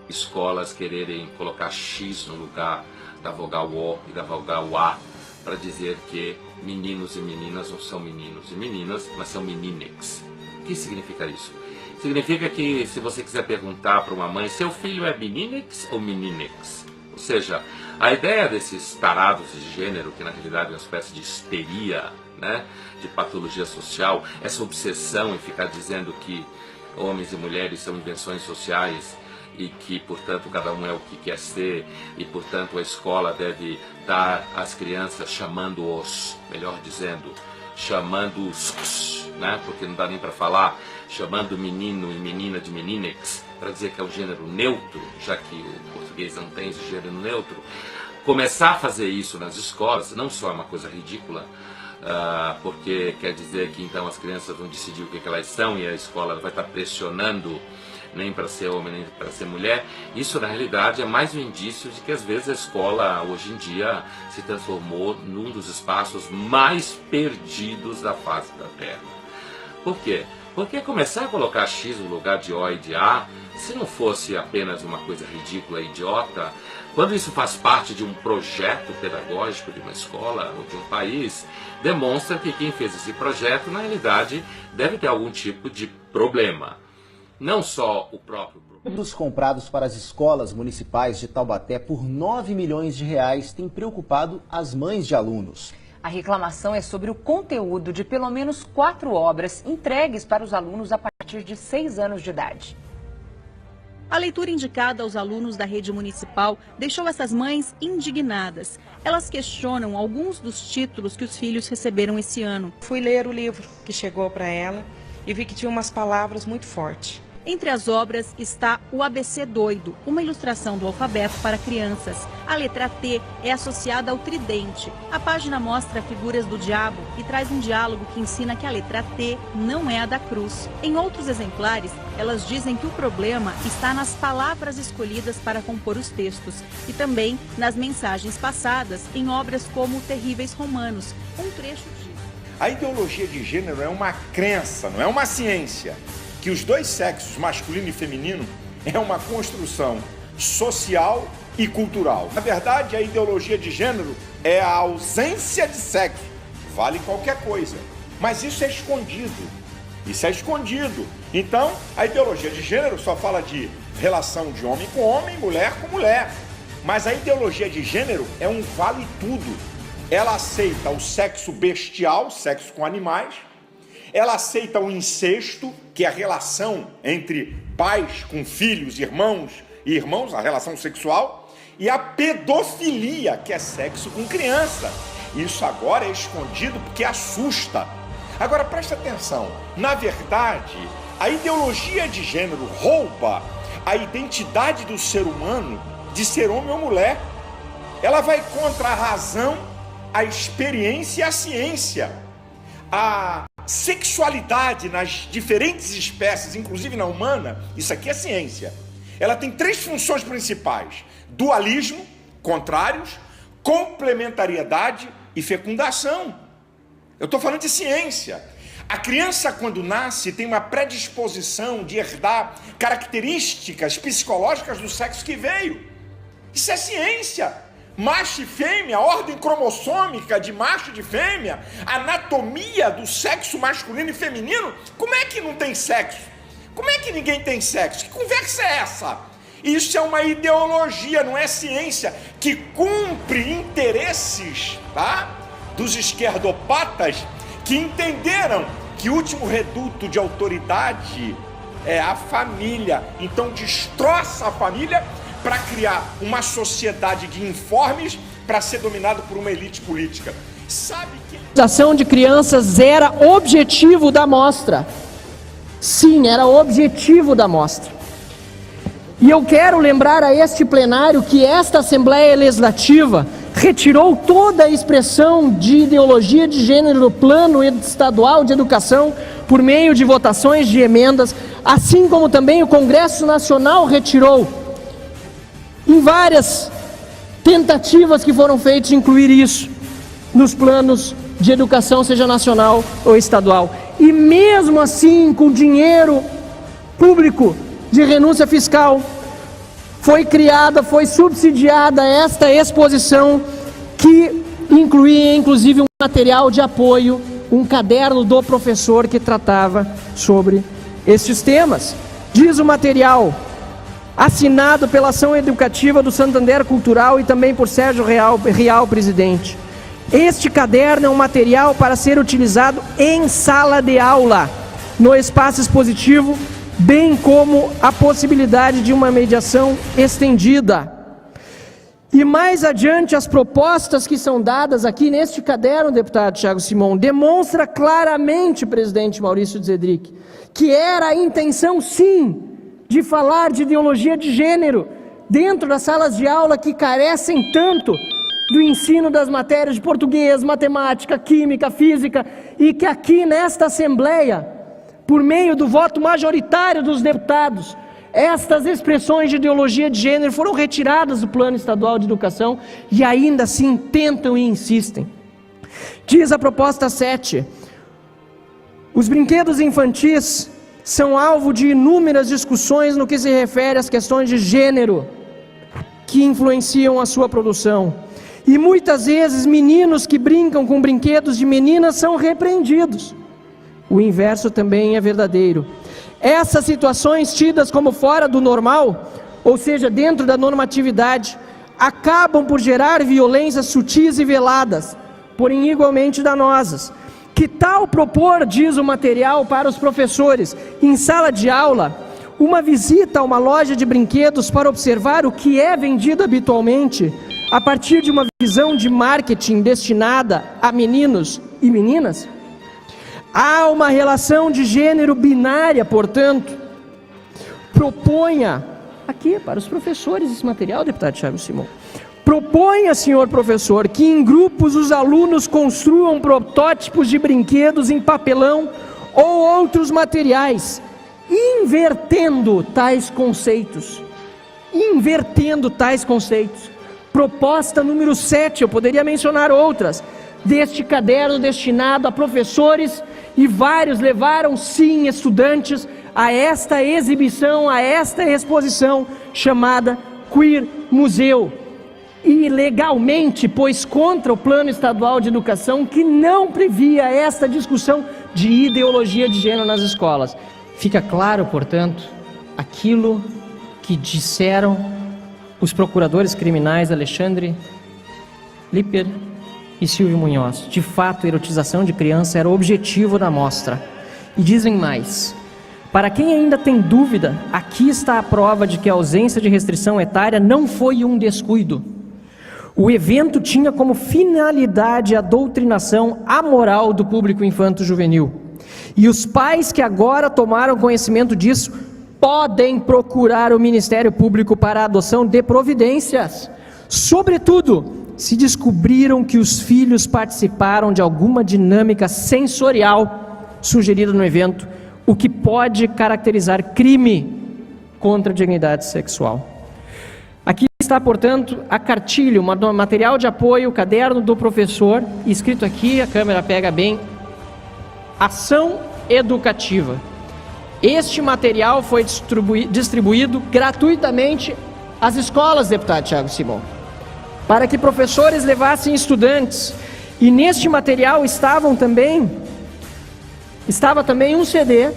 escolas quererem colocar X no lugar da vogal O e da vogal A para dizer que meninos e meninas não são meninos e meninas, mas são meninex. O que significa isso? Significa que se você quiser perguntar para uma mãe, seu filho é meninex ou meninex? Ou seja, a ideia desses tarados de gênero, que na realidade é uma espécie de histeria, né, de patologia social, essa obsessão em ficar dizendo que homens e mulheres são invenções sociais e que, portanto, cada um é o que quer ser e, portanto, a escola deve dar às crianças chamando-os, melhor dizendo, chamando-os, né, porque não dá nem para falar, chamando menino e menina de meninex, para dizer que é um gênero neutro, já que o português não tem esse gênero neutro. Começar a fazer isso nas escolas não só é uma coisa ridícula, porque quer dizer que então as crianças vão decidir o que elas são e a escola vai estar pressionando nem para ser homem nem para ser mulher. Isso na realidade é mais um indício de que às vezes a escola hoje em dia se transformou num dos espaços mais perdidos da face da Terra. Por quê? Porque começar a colocar X no lugar de O e de A, se não fosse apenas uma coisa ridícula e idiota, quando isso faz parte de um projeto pedagógico de uma escola ou de um país, demonstra que quem fez esse projeto, na realidade, deve ter algum tipo de problema. Não só o próprio problema. Produtos comprados para as escolas municipais de Taubaté por R$9 milhões tem preocupado as mães de alunos. A reclamação é sobre o conteúdo de pelo menos 4 obras entregues para os alunos a partir de 6 anos de idade. A leitura indicada aos alunos da rede municipal deixou essas mães indignadas. Elas questionam alguns dos títulos que os filhos receberam esse ano. Fui ler o livro que chegou para ela e vi que tinha umas palavras muito fortes. Entre as obras está o ABC Doido, uma ilustração do alfabeto para crianças. A letra T é associada ao tridente. A página mostra figuras do diabo e traz um diálogo que ensina que a letra T não é a da cruz. Em outros exemplares, elas dizem que o problema está nas palavras escolhidas para compor os textos e também nas mensagens passadas em obras como Terríveis Romanos. Um trecho diz: a ideologia de gênero é uma crença, não é uma ciência. Que os dois sexos, masculino e feminino, é uma construção social e cultural. Na verdade, a ideologia de gênero é a ausência de sexo. Vale qualquer coisa. Mas isso é escondido. Isso é escondido. Então, a ideologia de gênero só fala de relação de homem com homem, mulher com mulher. Mas a ideologia de gênero é um vale tudo. Ela aceita o sexo bestial, sexo com animais. Ela aceita o incesto, que é a relação entre pais com filhos, irmãos e irmãos, a relação sexual, e a pedofilia, que é sexo com criança. Isso agora é escondido porque assusta. Agora presta atenção, na verdade, a ideologia de gênero rouba a identidade do ser humano de ser homem ou mulher. Ela vai contra a razão, a experiência e a ciência. A sexualidade nas diferentes espécies, inclusive na humana, isso aqui é ciência. Ela tem 3 funções principais: dualismo, contrários, complementariedade e fecundação. Eu estou falando de ciência. A criança, quando nasce, tem uma predisposição de herdar características psicológicas do sexo que veio. Isso é ciência. Macho e fêmea, ordem cromossômica de macho e de fêmea, anatomia do sexo masculino e feminino. Como é que não tem sexo? Como é que ninguém tem sexo? Que conversa é essa? Isso é uma ideologia, não é ciência, que cumpre interesses, tá, dos esquerdopatas, que entenderam que o último reduto de autoridade é a família. Então destroça a família para criar uma sociedade de informes para ser dominado por uma elite política. Sabe que a ação de crianças era objetivo da mostra. Sim, era objetivo da mostra. E eu quero lembrar a este plenário que esta Assembleia Legislativa retirou toda a expressão de ideologia de gênero do Plano Estadual de Educação por meio de votações de emendas, assim como também o Congresso Nacional retirou em várias tentativas que foram feitas de incluir isso nos planos de educação, seja nacional ou estadual. E mesmo assim, com dinheiro público de renúncia fiscal, foi criada, foi subsidiada esta exposição que incluía inclusive um material de apoio, um caderno do professor que tratava sobre estes temas. Diz o material, assinado pela Ação Educativa do Santander Cultural e também por Sérgio Real, presidente. Este caderno é um material para ser utilizado em sala de aula, no espaço expositivo, bem como a possibilidade de uma mediação estendida. E mais adiante, as propostas que são dadas aqui neste caderno, deputado Thiago Simon, demonstra claramente, presidente Maurício Zedrick, que era a intenção, sim, de falar de ideologia de gênero dentro das salas de aula que carecem tanto do ensino das matérias de português, matemática, química, física, e que aqui nesta Assembleia, por meio do voto majoritário dos deputados, estas expressões de ideologia de gênero foram retiradas do Plano Estadual de Educação e ainda assim tentam e insistem. Diz a proposta 7, os brinquedos infantis são alvo de inúmeras discussões no que se refere às questões de gênero que influenciam a sua produção. E muitas vezes meninos que brincam com brinquedos de meninas são repreendidos. O inverso também é verdadeiro. Essas situações tidas como fora do normal, ou seja, dentro da normatividade, acabam por gerar violências sutis e veladas, porém igualmente danosas. Que tal propor, diz o material, para os professores, em sala de aula, uma visita a uma loja de brinquedos para observar o que é vendido habitualmente, a partir de uma visão de marketing destinada a meninos e meninas? Há uma relação de gênero binária, portanto. Proponha, aqui para os professores esse material, deputado Thiago Simon, proponha, senhor professor, que em grupos os alunos construam protótipos de brinquedos em papelão ou outros materiais, invertendo tais conceitos. Proposta número 7, eu poderia mencionar outras, deste caderno destinado a professores, e vários levaram, sim, estudantes a esta exibição, a esta exposição chamada Queer Museu. E legalmente, pois contra o Plano Estadual de Educação, que não previa esta discussão de ideologia de gênero nas escolas. Fica claro, portanto, aquilo que disseram os procuradores criminais Alexandre Liper e Silvio Munhoz. De fato, a erotização de criança era o objetivo da mostra. E dizem mais. Para quem ainda tem dúvida, aqui está a prova de que a ausência de restrição etária não foi um descuido. O evento tinha como finalidade a doutrinação amoral do público infanto-juvenil. E os pais que agora tomaram conhecimento disso podem procurar o Ministério Público para a adoção de providências. Sobretudo, se descobriram que os filhos participaram de alguma dinâmica sensorial sugerida no evento, o que pode caracterizar crime contra a dignidade sexual. Aqui está, portanto, a cartilha, um material de apoio, o caderno do professor, escrito aqui, a câmera pega bem, Ação Educativa. Este material foi distribuído gratuitamente às escolas, deputado Thiago Simon, para que professores levassem estudantes. E neste material estava também um CD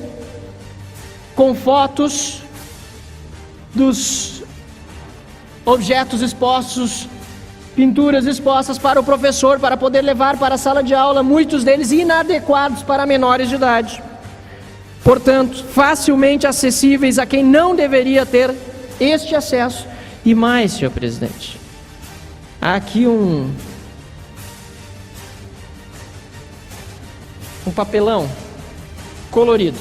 com fotos dos objetos expostos, pinturas expostas para o professor, para poder levar para a sala de aula, muitos deles inadequados para menores de idade. Portanto, facilmente acessíveis a quem não deveria ter este acesso. E mais, senhor presidente, há aqui um papelão colorido.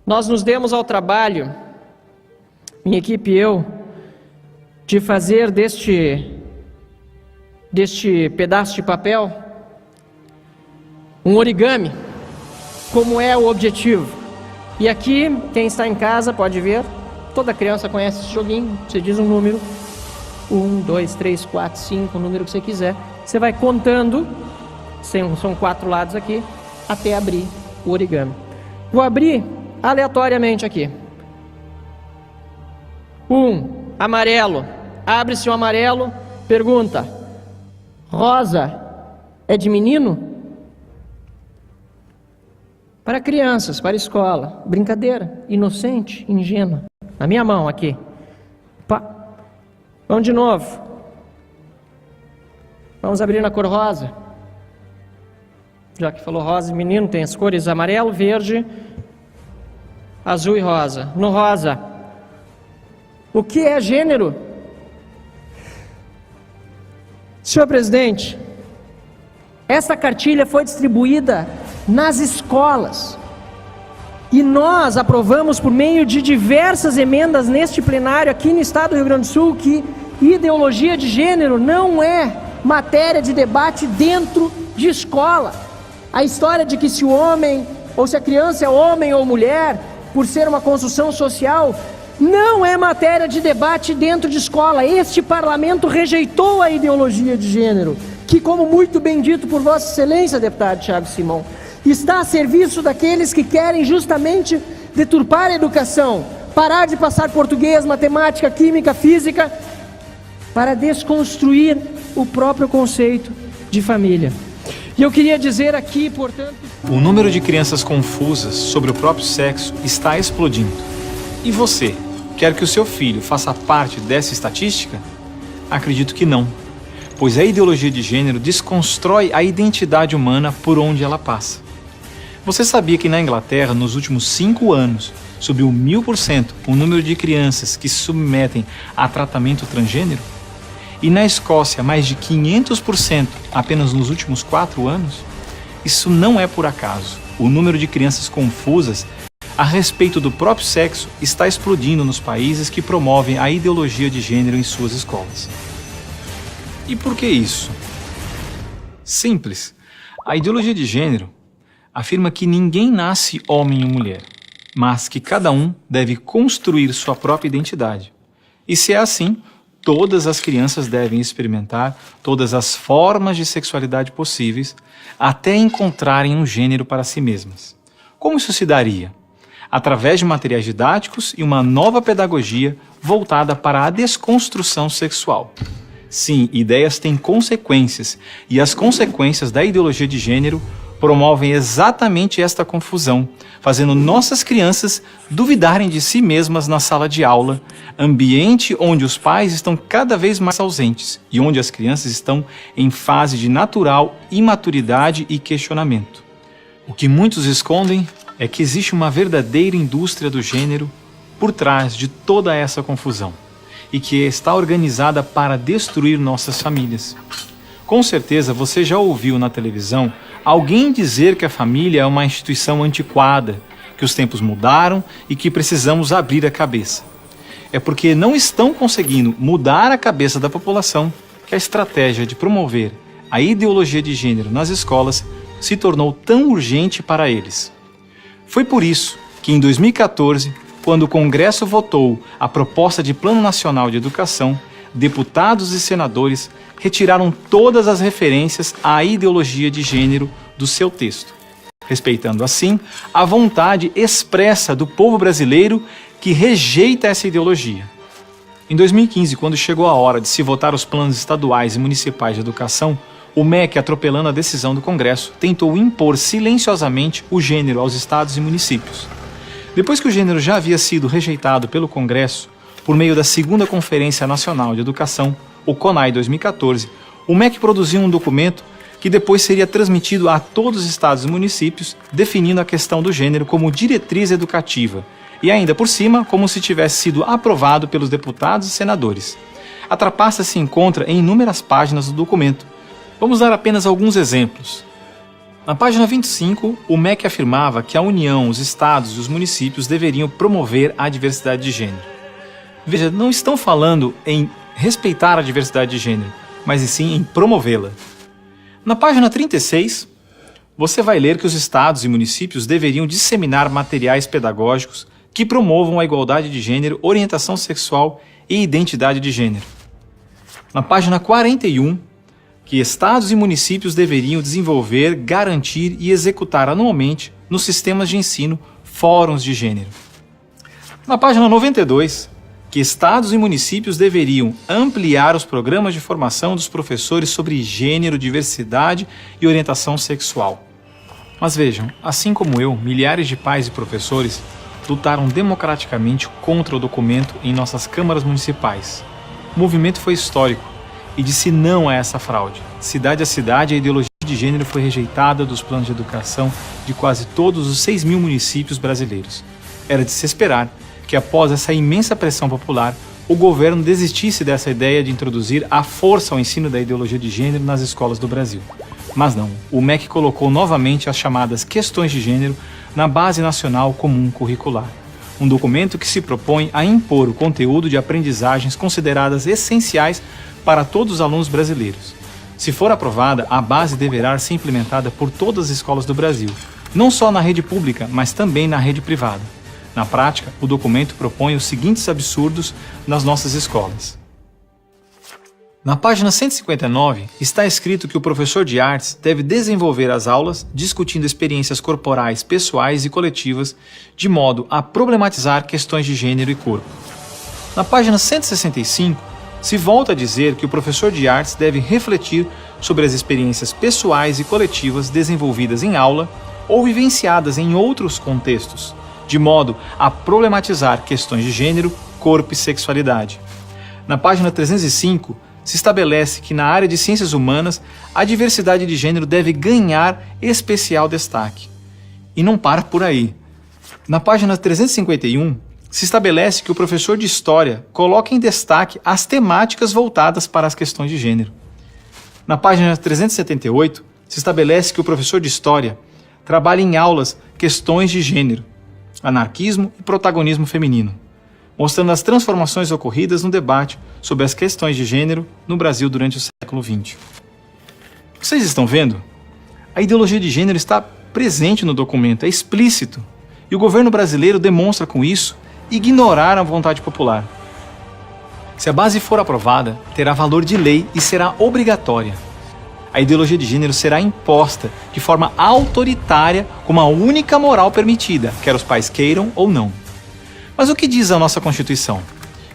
Nós nos demos ao trabalho, minha equipe e eu, de fazer deste pedaço de papel um origami, como é o objetivo. E aqui, quem está em casa pode ver, toda criança conhece esse joguinho, você diz um número, 1, 2, 3, 4, 5, o número que você quiser, você vai contando, são 4 lados aqui, até abrir o origami. Vou abrir aleatoriamente aqui. Amarelo. Abre-se o amarelo, pergunta: rosa é de menino? Para crianças, para a escola. Brincadeira, inocente, ingênua. Na minha mão aqui. Vamos de novo. Vamos abrir na cor rosa. Já que falou rosa e menino, tem as cores amarelo, verde, azul e rosa. No rosa. O que é gênero? Senhor presidente, esta cartilha foi distribuída nas escolas e nós aprovamos por meio de diversas emendas neste plenário aqui no estado do Rio Grande do Sul que ideologia de gênero não é matéria de debate dentro de escola. A história de que se o homem ou se a criança é homem ou mulher, por ser uma construção social, não é matéria de debate dentro de escola. Este parlamento rejeitou a ideologia de gênero, que, como muito bem dito por Vossa Excelência, deputado Thiago Simão, está a serviço daqueles que querem justamente deturpar a educação, parar de passar português, matemática, química, física, para desconstruir o próprio conceito de família. E eu queria dizer aqui, portanto... O número de crianças confusas sobre o próprio sexo está explodindo. E você, quer que o seu filho faça parte dessa estatística? Acredito que não, pois a ideologia de gênero desconstrói a identidade humana por onde ela passa. Você sabia que na Inglaterra, nos últimos 5 anos, subiu 1000% o número de crianças que se submetem a tratamento transgênero? E na Escócia, mais de 500% apenas nos últimos 4 anos? Isso não é por acaso. O número de crianças confusas a respeito do próprio sexo está explodindo nos países que promovem a ideologia de gênero em suas escolas. E por que isso? Simples. A ideologia de gênero afirma que ninguém nasce homem ou mulher, mas que cada um deve construir sua própria identidade. E se é assim, todas as crianças devem experimentar todas as formas de sexualidade possíveis até encontrarem um gênero para si mesmas. Como isso se daria? Através de materiais didáticos e uma nova pedagogia voltada para a desconstrução sexual. Sim, ideias têm consequências, e as consequências da ideologia de gênero promovem exatamente esta confusão, fazendo nossas crianças duvidarem de si mesmas na sala de aula, ambiente onde os pais estão cada vez mais ausentes e onde as crianças estão em fase de natural imaturidade e questionamento. O que muitos escondem é que existe uma verdadeira indústria do gênero por trás de toda essa confusão e que está organizada para destruir nossas famílias. Com certeza você já ouviu na televisão alguém dizer que a família é uma instituição antiquada, que os tempos mudaram e que precisamos abrir a cabeça. É porque não estão conseguindo mudar a cabeça da população que a estratégia de promover a ideologia de gênero nas escolas se tornou tão urgente para eles. Foi por isso que em 2014, quando o Congresso votou a proposta de Plano Nacional de Educação, deputados e senadores retiraram todas as referências à ideologia de gênero do seu texto, respeitando assim a vontade expressa do povo brasileiro que rejeita essa ideologia. Em 2015, quando chegou a hora de se votar os planos estaduais e municipais de educação, o MEC, atropelando a decisão do Congresso, tentou impor silenciosamente o gênero aos estados e municípios. Depois que o gênero já havia sido rejeitado pelo Congresso, por meio da segunda Conferência Nacional de Educação, o CONAE 2014, o MEC produziu um documento que depois seria transmitido a todos os estados e municípios, definindo a questão do gênero como diretriz educativa, e ainda por cima, como se tivesse sido aprovado pelos deputados e senadores. A trapaça se encontra em inúmeras páginas do documento. Vamos dar apenas alguns exemplos. Na página 25, o MEC afirmava que a União, os estados e os municípios deveriam promover a diversidade de gênero. Veja, não estão falando em respeitar a diversidade de gênero, mas sim em promovê-la. Na página 36, você vai ler que os estados e municípios deveriam disseminar materiais pedagógicos que promovam a igualdade de gênero, orientação sexual e identidade de gênero. Na página 41, que estados e municípios deveriam desenvolver, garantir e executar anualmente nos sistemas de ensino fóruns de gênero. Na página 92, que estados e municípios deveriam ampliar os programas de formação dos professores sobre gênero, diversidade e orientação sexual. Mas vejam, assim como eu, milhares de pais e professores lutaram democraticamente contra o documento em nossas câmaras municipais. O movimento foi histórico e disse não a essa fraude. Cidade a cidade, a ideologia de gênero foi rejeitada dos planos de educação de quase todos os 6 mil municípios brasileiros. Era de se esperar que, após essa imensa pressão popular, o governo desistisse dessa ideia de introduzir à força o ensino da ideologia de gênero nas escolas do Brasil. Mas não, o MEC colocou novamente as chamadas questões de gênero na Base Nacional Comum Curricular, um documento que se propõe a impor o conteúdo de aprendizagens consideradas essenciais para todos os alunos brasileiros. Se for aprovada, a base deverá ser implementada por todas as escolas do Brasil, não só na rede pública, mas também na rede privada. Na prática, o documento propõe os seguintes absurdos nas nossas escolas. Na página 159, está escrito que o professor de artes deve desenvolver as aulas discutindo experiências corporais, pessoais e coletivas, de modo a problematizar questões de gênero e corpo. Na página 165, se volta a dizer que o professor de artes deve refletir sobre as experiências pessoais e coletivas desenvolvidas em aula ou vivenciadas em outros contextos, de modo a problematizar questões de gênero, corpo e sexualidade. Na página 305, se estabelece que na área de ciências humanas, a diversidade de gênero deve ganhar especial destaque. E não para por aí. Na página 351, se estabelece que o professor de História coloque em destaque as temáticas voltadas para as questões de gênero. Na página 378, se estabelece que o professor de História trabalhe em aulas questões de gênero, anarquismo e protagonismo feminino, mostrando as transformações ocorridas no debate sobre as questões de gênero no Brasil durante o século XX. Vocês estão vendo? A ideologia de gênero está presente no documento, é explícito, e o governo brasileiro demonstra com isso ignorar a vontade popular. Se a base for aprovada, terá valor de lei e será obrigatória. A ideologia de gênero será imposta de forma autoritária como a única moral permitida, quer os pais queiram ou não. Mas o que diz a nossa Constituição?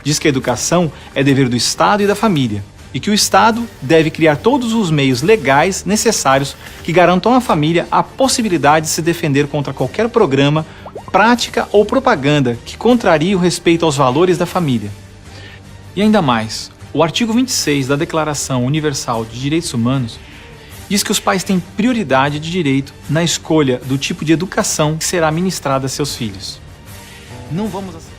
Diz que a educação é dever do Estado e da família, e que o Estado deve criar todos os meios legais necessários que garantam à família a possibilidade de se defender contra qualquer programa, prática ou propaganda que contrarie o respeito aos valores da família. E ainda mais, o artigo 26 da Declaração Universal de Direitos Humanos diz que os pais têm prioridade de direito na escolha do tipo de educação que será ministrada a seus filhos. Não vamos aceitar.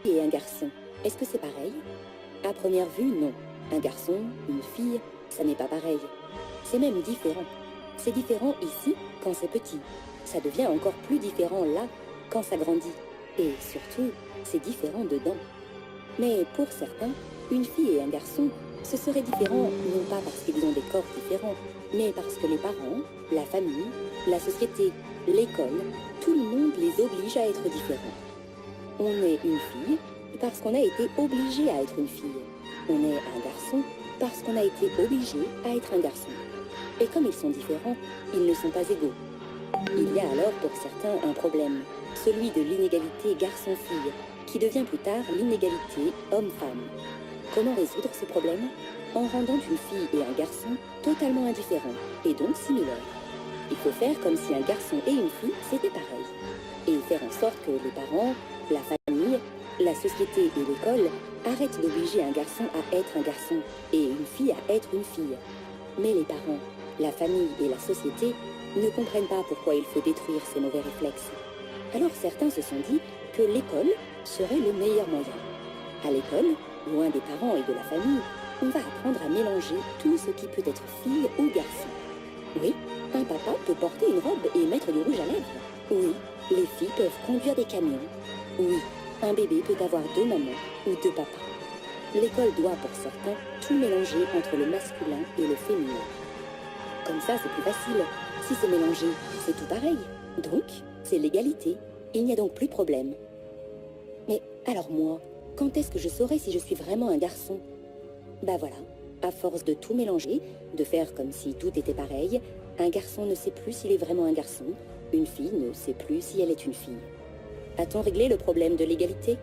Et un garçon, est-ce que c'est pareil? À première vue, non. Un garçon, une fille, ça n'est pas pareil. C'est même différent. C'est différent ici quand c'est petit. Ça devient encore plus différent là quand ça grandit. Et surtout, c'est différent dedans. Mais pour certains, une fille et un garçon, ce serait différent non pas parce qu'ils ont des corps différents, mais parce que les parents, la famille, la société, l'école, tout le monde les oblige à être différents. On est une fille, parce qu'on a été obligé à être une fille. On est un garçon parce qu'on a été obligé à être un garçon. Et comme ils sont différents, ils ne sont pas égaux. Il y a alors pour certains un problème, celui de l'inégalité garçon-fille, qui devient plus tard l'inégalité homme-femme. Comment résoudre ce problème? En rendant une fille et un garçon totalement indifférents, et donc similaires. Il faut faire comme si un garçon et une fille, c'était pareil. Et faire en sorte que les parents, la famille, la société et l'école arrêtent d'obliger un garçon à être un garçon et une fille à être une fille. Mais les parents, la famille et la société ne comprennent pas pourquoi il faut détruire ces mauvais réflexes. Alors certains se sont dit que l'école serait le meilleur moyen. À l'école, loin des parents et de la famille, on va apprendre à mélanger tout ce qui peut être fille ou garçon. Oui, un papa peut porter une robe et mettre du rouge à lèvres. Oui, les filles peuvent conduire des camions. Oui, un bébé peut avoir 2 mamans ou 2 papas. L'école doit, pour certains, tout mélanger entre le masculin et le féminin. Comme ça, c'est plus facile. Si c'est mélangé, c'est tout pareil. Donc, c'est l'égalité. Il n'y a donc plus de problème. Mais alors moi, quand est-ce que je saurai si je suis vraiment un garçon? Bah voilà, à force de tout mélanger, de faire comme si tout était pareil, un garçon ne sait plus s'il est vraiment un garçon, une fille ne sait plus si elle est une fille. A-t-on réglé le problème de l'égalité?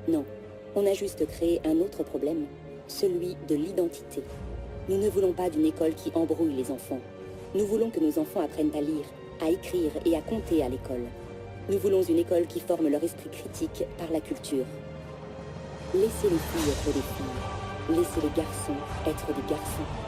Non, on a juste créé un autre problème, celui de l'identité. Nous ne voulons pas d'une école qui embrouille les enfants. Nous voulons que nos enfants apprennent à lire, à écrire et à compter à l'école. Nous voulons une école qui forme leur esprit critique par la culture. Laissez les filles être des filles. Laissez les garçons être des garçons.